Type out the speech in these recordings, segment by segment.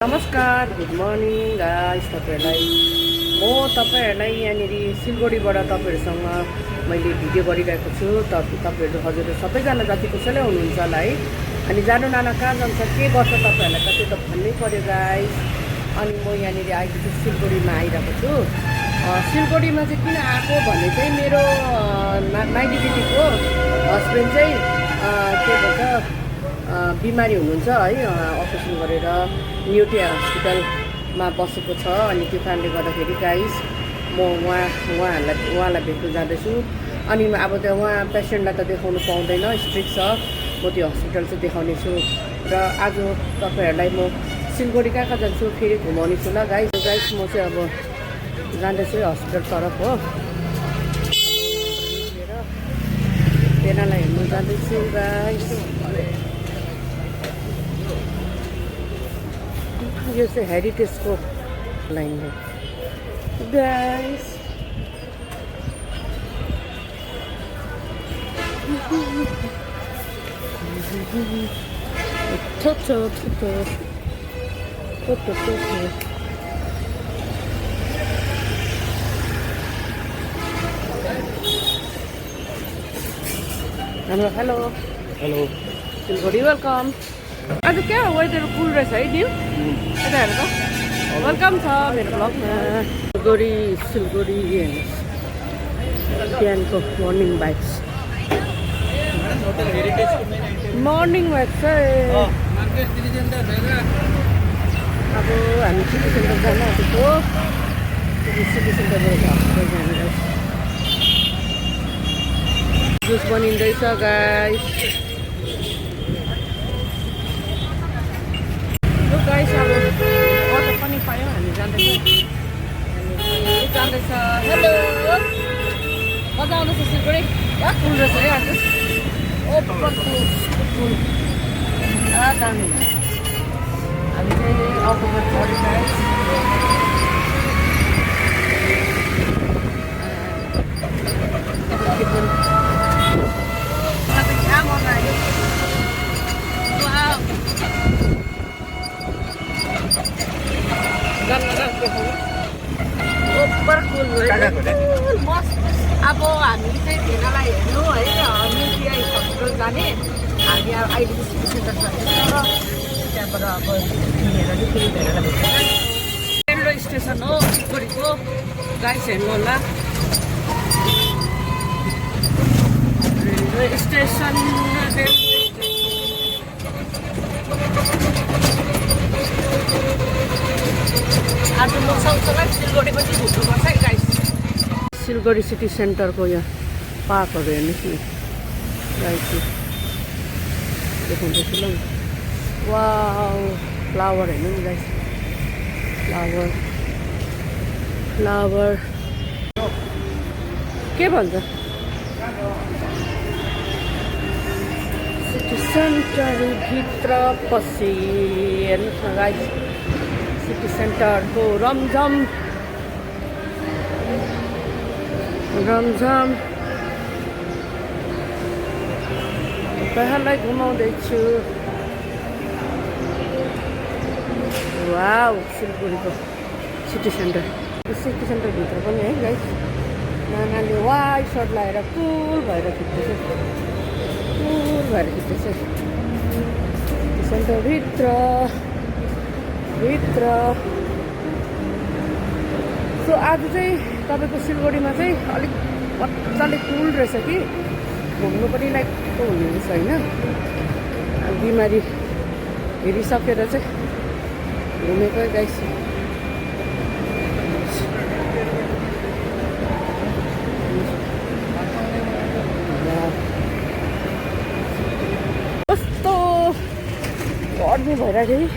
नमस्कार, good morning guys. तपाईँहरूलाई यहाँनिर सिलगढीबाट तपाईँहरूसँग मैले भिडियो गरिरहेको छु। तपाईँहरू हजुर सबैजना जति कसैले हुनुहुन्छ होला है। अनि जानु नाना कहाँ जान्छ के गर्छ तपाईँहरूलाई त त्यो त भन्नै पऱ्यो गाइस। अनि म यहाँनिर अहिले चाहिँ सिलगढीमा आइरहेको छु। सिलगढीमा चाहिँ किन आएको भने चाहिँ मेरो नाइटी दिदीको हस्बेन्ड चाहिँ के भन्छ बिमारी हुनुहुन्छ है। अपरेसन गरेर न्युटिया हस्पिटलमा बसेको छ। अनि त्यो कारणले गर्दाखेरि गाइस म उहाँलाई भेट्न जाँदैछु। अनि अब त्यो उहाँ पेसेन्टलाई त देखाउनु पाउँदैन, स्ट्रिक्ट छ। म त्यो हस्पिटल चाहिँ देखाउने छु र आज तपाईँहरूलाई म सिलगढी कहाँ कहाँ जान्छु फेरि घुमाउने छु ल गाइस। म चाहिँ अब जाँदैछु हस्पिटल तरफ हो। तेनालाई हेर्नु जाँदैछु गाइस। यो चाहिँ हेरिटेजको लाइन हो गाइस। हाम्रो हेलो सिलगढी वेलकम। आज क्या वेदर कुल रहेछ है न्यू यता हेर त। वेलकम छ मेरो ब्लगमा। सिलगढी बिहानको मर्निङ बाइक्स मर्निङ बाइक चाहिँ अब हामी सिटी सेन्टर जान आँटेको। सिटी सेन्टरबाट हस्पिटल जाने जुस बनिँदैछ गाइस। गाइस अब अटो पनि पायो, हामी जाँदैछ। हेलो मजा आउँदैछ सिलगढी। क्या फुल रहेछ है आज। फुल दामी। हामी चाहिँ अटोमा चढ्यो गाइस। कहाँ मन आयो। मस्त। अब हामी चाहिँ भेनालाई हेर्नु है न्युटिया हस्पिटल जाने। हामी अब अहिले चाहिँ सिटी सेन्टर जाँदैछ र त्यहाँबाट अब हिँडेर चाहिँ फेरि भेनालाई भेट्छ। रेलवे स्टेसन हो सिलगढीको गाइस, हेर्नु होला। रेलवे स्टेसन आज म सँगसँगै सिलगढी पनि घुम्नुपर्छ है गाइस। सिलगढी सिटी सेन्टरको यहाँ पार्कहरू हेर्नुहोस् न गाइस। देखाउँदैछु ल। वाउ फ्लावर हेर्नु नि गाइस। फ्लावर के भन्छ सिटी सेन्टरभित्र पसी हेर्नुहोस् न गाइस। सिटी सेन्टरको रमझम तपाईँहरूलाई घुमाउँदैछु। वाउ सिलगढीको सिटी सेन्टरभित्र पनि है गाइस। नानाले वाइट सर्ट लगाएर कुल भएर खिच्दैछ। सिटी सेन्टरभित्र सो आज चाहिँ तपाईँको सिलगढीमा चाहिँ अलिक मजाले कुल रहेछ कि घुम्नु पनि लाइकको हुने रहेछ होइन। बिमारी हेरिसकेर चाहिँ घुमेको गाइस। कस्तो गर्मी भइरहेको थियो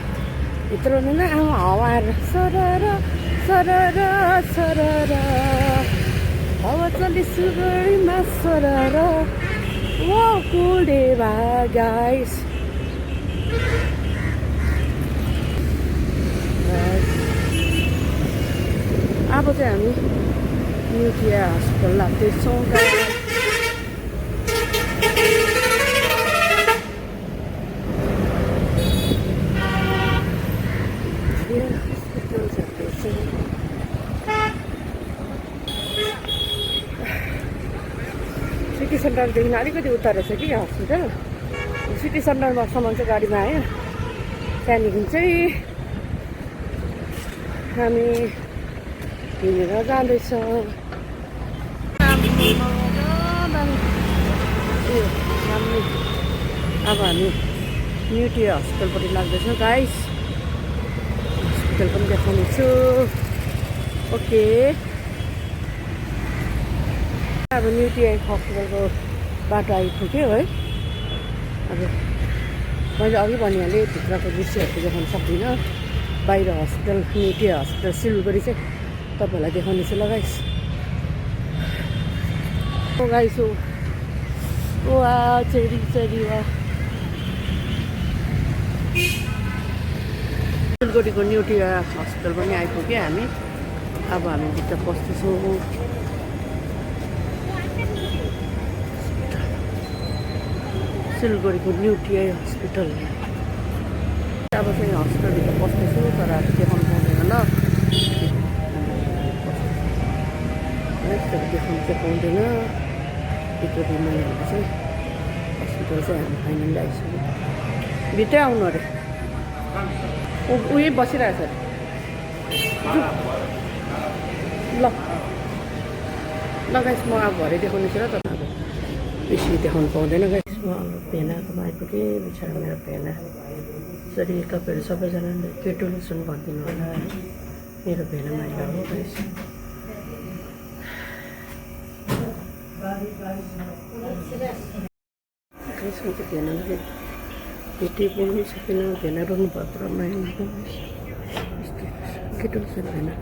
भित्र हुँदैन। हावाहरू सरर हावा चलि सिलगढीमा सरर। वा कुल डे भा गाइस। अब चाहिँ हामी न्युटिया हस्पिटल लाग्दैछौँ गाइस। सिटी सेन्टरदेखि अलिकति उता रहेछ कि हस्पिटल सिटी सेन्टरमासम्म चाहिँ गाडीमा आयो त्यहाँदेखि चाहिँ हामी हिँडेर जाँदैछौँ अब हामी न्युटी हस्पिटलपट्टि लाग्दैछौँ गाइस हस्पिटल पनि देखाउने छु ओके अब न्युटी हस्पिटलको बाटो आइपुग्यो है अब मैले अघि भनिहालेँ भित्रको दृश्यहरू देखाउन सक्दिनँ बाहिर हस्पिटल न्युटी हस्पिटल सिलगढी चाहिँ तपाईँहरूलाई देखाउने छु ल गाइस ओ गाइस वा चेरी चेरी वा सिलगढीको न्युटी हस्पिटल पनि आइपुग्यो हामी अब हामी भित्र पस्दैछौँ सिलगढीको न्युटी हस्पिटल अब चाहिँ हस्पिटलभित्र पस्दैछु तर देखाउनु पाउँदैन ल देखाउनु चाहिँ पाउँदैन भित्र बिमारीहरू चाहिँ हस्पिटल चाहिँ हामी फाइनली आइसक्यो भित्रै आउनु अरे उही बसिरहेछ अरे ल ल गाइस म अब भरे देखाउने छु र तपाईँहरू बेसी देखाउनु पाउँदैन गाइस म अब भेनाकोमा आइपुगेँ बिचरा मेरो भेना यसरी तपाईँहरू सबैजनाले केटुल सुन भनिदिनु होला है मेरो भेना माइला हो गाइस गाइस म चाहिँ भेनालाई भेटै बोल्नु सकिनँ भेना रोक्नु भयो पुरा माया केटुल सुन भेना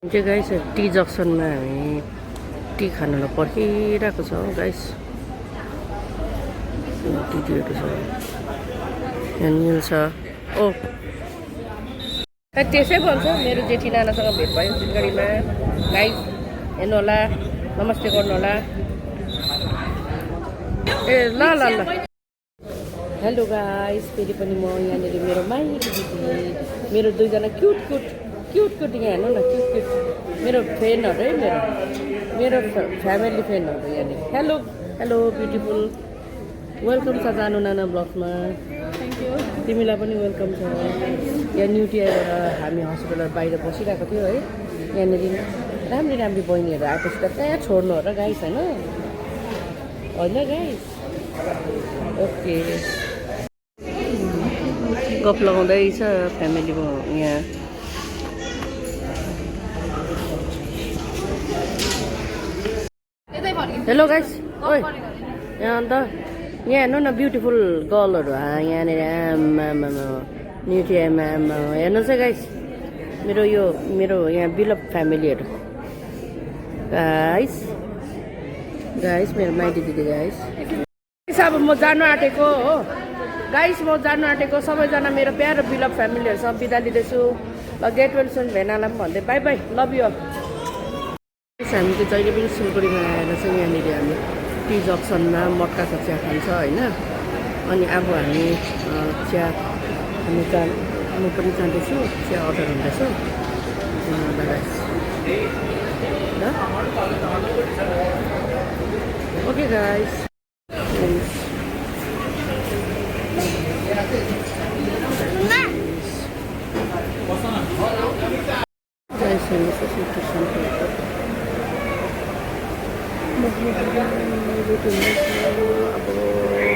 चाहिँ गाइस टी जक्सनमा हामी टी खानलाई पर्खिरहेको छौँ गाइस दिदीहरू छ यहाँ निल छ ओ त्यसै भन्छ मेरो जेठी नानासँग भेट भयो सिलगढीमा गाइस हेर्नु होला नमस्ते गर्नु होला ए ल ल ल हेलो गाइस फेरि पनि म यहाँनिर मेरो माइली दिदी मेरो दुईजना क्युट क्युट क्युट क्युट यहाँ हेर्नु न क्युट क्युट मेरो फ्रेन्डहरू है मेरो फ्यामिली फ्रेन्डहरू यहाँनिर हेलो हेलो ब्युटिफुल वेलकम छ जानु नाना ब्लगमा थ्याङ्क यू तिमीलाई पनि वेलकम छ यहाँ न्युटीबाट हामी हस्पिटल बाहिर बसिरहेको थियो है यहाँनिर राम्री राम्री बहिनीहरू आएपछि त त्यहाँ छोड्नु हो र गाइस होइन होइन गाइस ओके गफ लगाउँदैछ फ्यामिलीमा यहाँ हेलो गाइस ओइ यहाँ अन्त यहाँ हेर्नु न ब्युटिफुल गर्लहरू यहाँनिर आमा न्युटी आमा हेर्नुहोस् है गाइस मेरो यहाँ बिलभ फ्यामिलीहरू गाइस गाइस मेरो माइती दिदी गाइस अब म जानु आँटेको हो गाइस म जानु आँटेको सबैजना मेरो प्यारो बिलभ फ्यामिलीहरूसँग बिदा लिँदैछु ल गेट वेल सुन भेनालाई पनि भन्दै बाई बाई लभ यु हामी चाहिँ जहिले पनि सिलगढीमा आएर चाहिँ यहाँनिर हामी टी जक्सनमा मक्काको चिया खान्छ होइन अनि अब हामी चिया म पनि जाँदैछु चिया अर्डर हुँदैछु ल ओके गाइस अब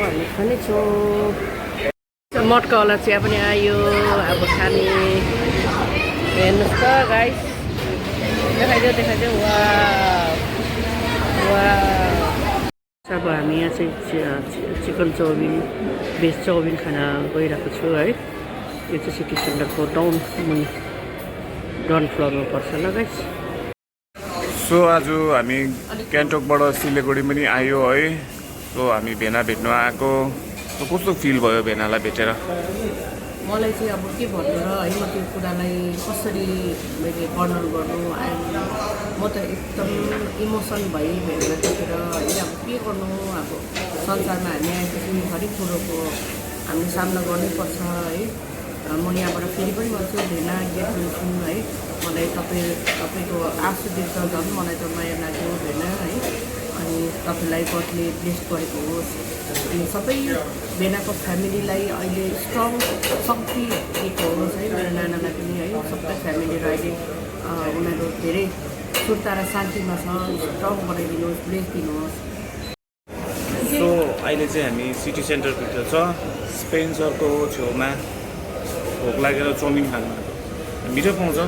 हामी खानेछौँ मटकावाला चिया पनि आयो अब खाने हेर्नुहोस् त गाइस देखाइदियो वा अब हामी यहाँ चाहिँ चिकन चाउमिन भेज चाउमिन खान गइरहेको छु है यो चाहिँ सिटी सेन्टरको डाउन फ्लोरमा पर्छ ल गाइस सो आज हामी गान्तोकबाट सिलगढी पनि आयो है सो हामी भेना भेट्नु आएको सो कस्तो फिल भयो भेनालाई भेटेर मलाई चाहिँ अब के भन्नु र है म त्यो कुरालाई कसरी मैले वर्णन गर्नु म त एकदम इमोसन भएँ भेटेर देखेर होइन अब के गर्नु अब संसारमा हामी आएपछि हरेक कुरोको हामीले सामना गर्नैपर्छ है म यहाँबाट फेरि पनि भन्छु भेना गेट वेलकम है। मलाई तपाईँको आँसु देख्छ झन् मलाई त माया लाग्यो भेना है। अनि तपाईँलाई गडले ब्लेस गरेको होस्। अनि सबै भेनाको फ्यामिलीलाई अहिले स्ट्रङ शक्ति दिएको होस् है। मेरो नानालाई पनि है, सबै फ्यामिलीहरू अहिले उनीहरू धेरै सुर्ता र शान्तिमा छ। स्ट्रङ बनाइदिनुहोस्, ब्लेस दिनुहोस्। सो अहिले चाहिँ हामी सिटी सेन्टरभित्र छ, स्पेन्सरको छेउमा। भोक लागेर चाउमिन खानु मिठो पाउँछ।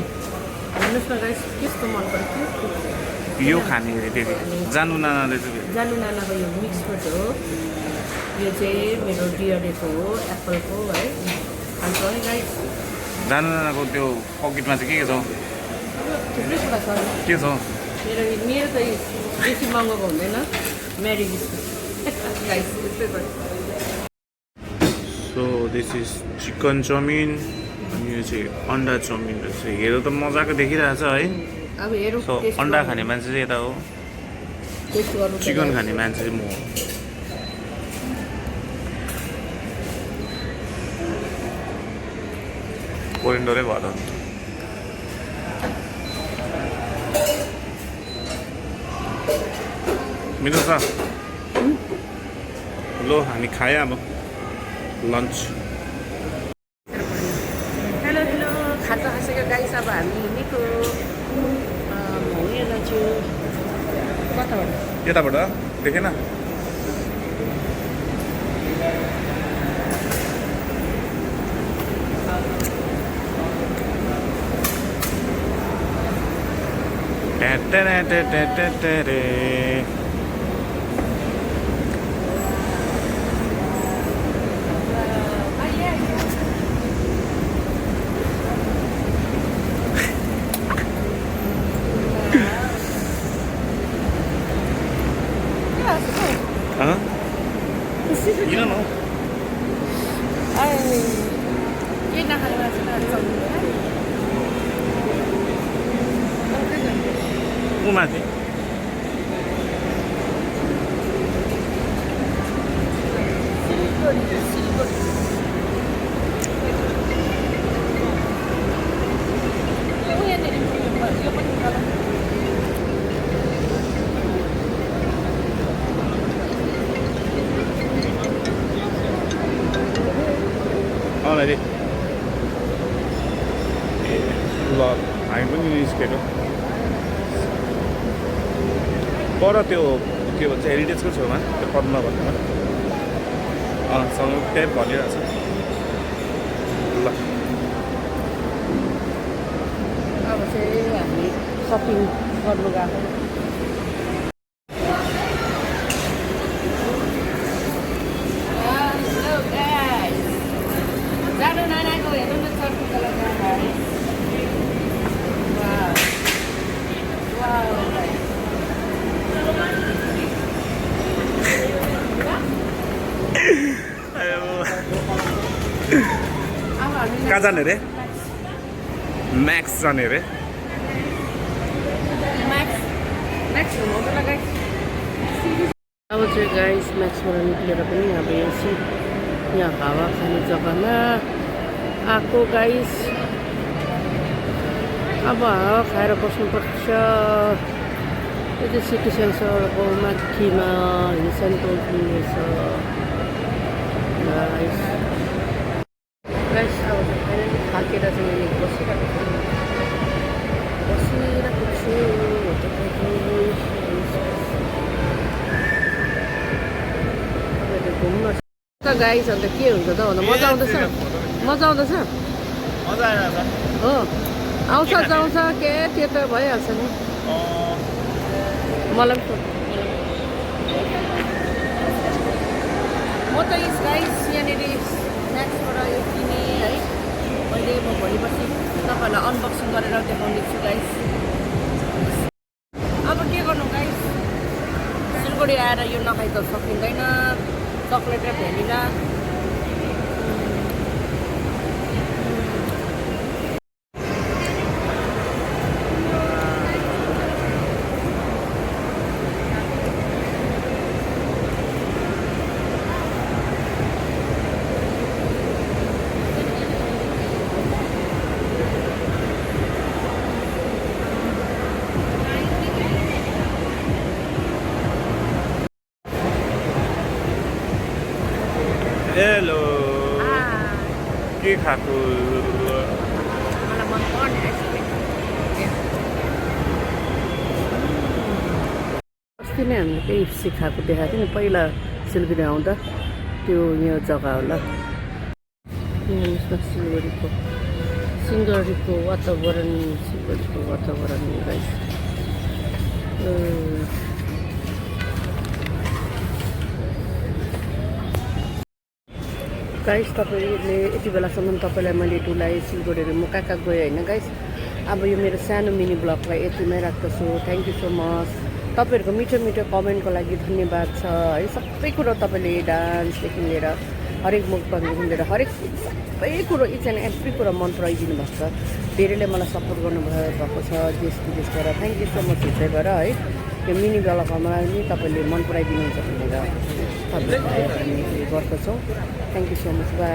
भन्नुहोस् न गाइस, कस्तो मन पऱ्यो? यो खाने अरे फेरि जानु नानाले चाहिँ जानु नानाको यो मिक्स फ्रुट हो। यो चाहिँ मेरो डियरको हो, एप्पलको है। खान्छ है गाइस। जानु नानाको त्यो पकेटमा चाहिँ के छ? थुप्रै कुरा छ। के छ? मेरो त बेसी महँगोको हुँदैन, म्यारी बिस्कुट गाइस त्यस्तै छ। So this is chicken chow mein अनि यो चाहिँ अन्डा चाउमिन रहेछ। हेर त मजाको देखिरहेछ है। अब हेरौँ। सो अन्डा खाने मान्छे चाहिँ यता हो, टेस्ट गर्नु। चिकन खाने मान्छे चाहिँ म हो। कोरिएन्डरै भयो त। मिठो छ। लो हामी खायो अब लन्च। हेलो खाजा खाइसक्यो गाइस। अब हामी निको हुने जान्छु। कताबाट? यताबाट देखेन? Huh? You don't know. के नखाने मान्छे ऊ माथि अगाडि ल हामी पनि निस्केको पर त्यो के भन्छ हेरिटेजको छेउमा त्यो पद्मा भन्नेमा सँग त्यही भनिरहेछ। ल अब चाहिँ हामी सपिङ गर्नु गएको। जानु नानाको हेर्नु न चर्को कलर कहाँ जाने रे? म्याक्स जाने रे? म्याक्स हुनु गाइस। अब चाहिँ गाइस म्याक्सबाट निक्लेर पनि अब यहाँ हावा खाने जग्गामा आएको गाइस। अब हावा खाएर बस्नुपर्छ। यो चाहिँ सिटी सेन्टरको माथिमा सेन्ट्रल रहेछ गाइस। गाइस अब फाइनली थाकेर चाहिँ मैले बसिरहेको छु। घुम्न गाइस। अन्त के हुन्छ त भन्दा मजा आउँदैछ? मजा आउँदैछ? मजा आइरहेछ हो। आउँछ जाउँछ के त्यो त भइहाल्छ नि। मलाई पनि म त गाइस यहाँनिर म्याक्सबाट यो किनेँ है। मैले म भोलि पर्सि तपाईँहरूलाई अनबक्सिङ गरेर देखाउने छु गाइस। अब के गर्नु गाइस, सिलगढी आएर यो नखाइ त सकिँदैन। चक्लेट र भ्यानिला खाएको मलाई मन पर्ने आइसक्रिम अस्ति नै हामीले केही खाएको देखाएको थियो नि पहिला सिलगढी आउँदा त्यो यो जग्गा होला सिलगढीको वातावरण गाइस गाइस तपाईँले यति बेलासम्म तपाईँलाई मैले टुलाई सिलगढीहरू म कहाँ कहाँ गएँ होइन गाइस अब यो मेरो सानो मिनी ब्लगलाई यतिमै राख्दछु थ्याङ्क यू सो मच तपाईँहरूको मिठो मिठो कमेन्टको लागि धन्यवाद छ है सबै कुरो तपाईँले डान्सदेखि लिएर हरेक मुखदेखि लिएर हरेक सबै कुरो इच एन्ड एभ्री कुरो मन पराइदिनु भएको छ धेरैले मलाई सपोर्ट गर्नुभएको छ देश विदेशबाट थ्याङ्क यू सो मच हृदयबाट है यो मिनी ब्लगमा नि तपाईँले मन पराइदिनुहुन्छ भनेर हामी गर्दछौँ thank you so much by